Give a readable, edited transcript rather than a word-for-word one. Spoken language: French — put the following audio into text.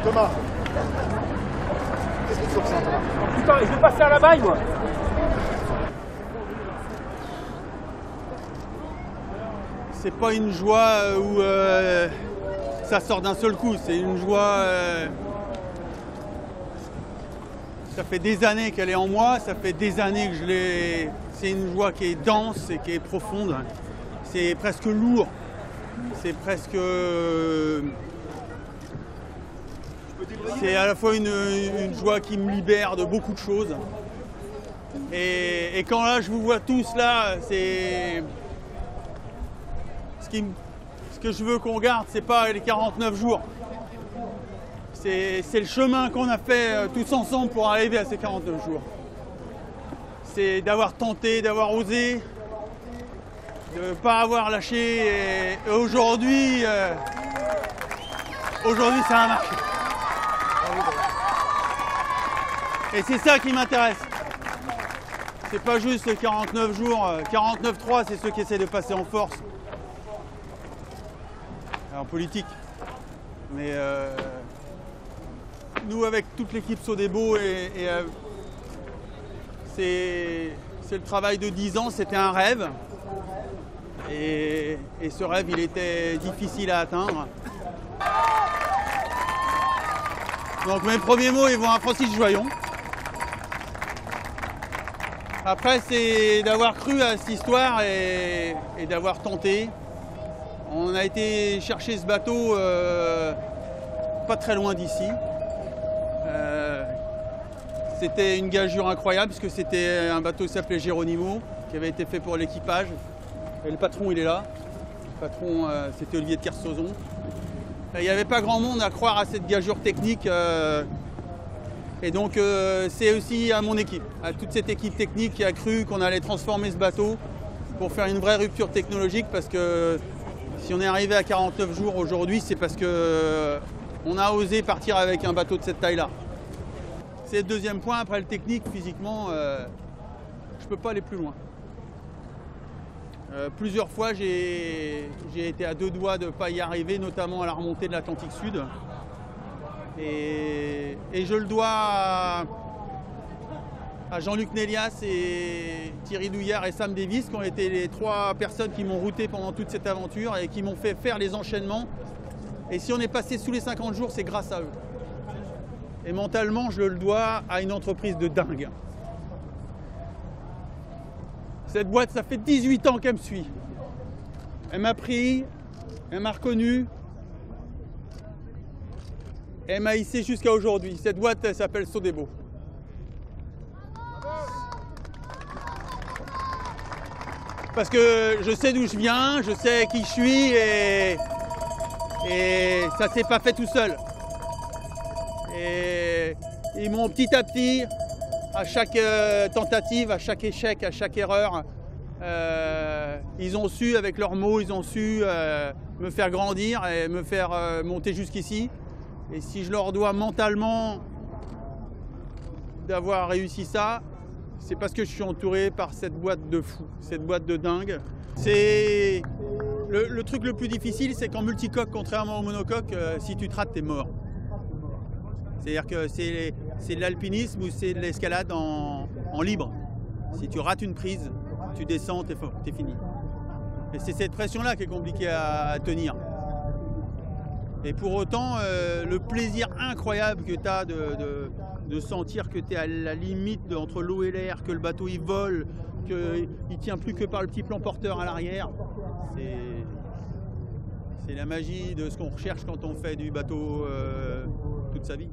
Thomas, qu'est-ce que tu ressens, Thomas? Putain, je vais passer à la baille, moi. C'est pas une joie où ça sort d'un seul coup, c'est une joie... ça fait des années qu'elle est en moi, ça fait des années que je l'ai... C'est une joie qui est dense et qui est profonde. C'est presque lourd. C'est presque... C'est à la fois une joie qui me libère de beaucoup de choses. Et quand là, je vous vois tous là, c'est... Ce que je veux qu'on garde, c'est pas les 49 jours. C'est le chemin qu'on a fait tous ensemble pour arriver à ces 49 jours. C'est d'avoir tenté, d'avoir osé, de ne pas avoir lâché. Et aujourd'hui, ça a marché. Et c'est ça qui m'intéresse. C'est pas juste les 49 jours. 49-3, c'est ceux qui essaient de passer en force. En politique. Mais nous, avec toute l'équipe Sodebo, c'est le travail de 10 ans, c'était un rêve. Et ce rêve, il était difficile à atteindre. Donc mes premiers mots, ils vont à Francis Joyon. Après, c'est d'avoir cru à cette histoire et d'avoir tenté. On a été chercher ce bateau pas très loin d'ici. C'était une gageure incroyable puisque c'était un bateau qui s'appelait Geronimo, qui avait été fait pour l'équipage. Et le patron, il est là. Le patron, c'était Olivier de Kersauzon. Il n'y avait pas grand monde à croire à cette gageure technique. Et donc, c'est aussi à mon équipe, à toute cette équipe technique qui a cru qu'on allait transformer ce bateau pour faire une vraie rupture technologique parce que si on est arrivé à 49 jours aujourd'hui, c'est parce qu'on a osé partir avec un bateau de cette taille-là. C'est le deuxième point. Après le technique, physiquement, je ne peux pas aller plus loin. Plusieurs fois, j'ai été à 2 doigts de ne pas y arriver, notamment à la remontée de l'Atlantique Sud. Et je le dois à Jean-Luc Nélias et Thierry Douillard et Sam Davis, qui ont été les 3 personnes qui m'ont routé pendant toute cette aventure et qui m'ont fait faire les enchaînements. Et si on est passé sous les 50 jours, c'est grâce à eux. Et mentalement, je le dois à une entreprise de dingue. Cette boîte, ça fait 18 ans qu'elle me suit. Elle m'a pris, elle m'a reconnu. Elle m'a hissé jusqu'à aujourd'hui. Cette boîte, elle s'appelle Sodebo. Parce que je sais d'où je viens, je sais qui je suis et ça s'est pas fait tout seul. Et ils m'ont petit à petit, à chaque tentative, à chaque échec, à chaque erreur, ils ont su, avec leurs mots, ils ont su me faire grandir et me faire monter jusqu'ici. Et si je leur dois mentalement d'avoir réussi ça, c'est parce que je suis entouré par cette boîte de fous, cette boîte de dingue. C'est le truc le plus difficile, c'est qu'en multicoque, contrairement au monocoque, si tu te rates, t'es mort. C'est-à-dire que c'est de l'alpinisme ou c'est de l'escalade en libre. Si tu rates une prise, tu descends, t'es fini. Et c'est cette pression-là qui est compliquée à tenir. Et pour autant, le plaisir incroyable que tu as de sentir que tu es à la limite entre l'eau et l'air, que le bateau il vole, qu'il ne tient plus que par le petit plan porteur à l'arrière, c'est la magie de ce qu'on recherche quand on fait du bateau toute sa vie.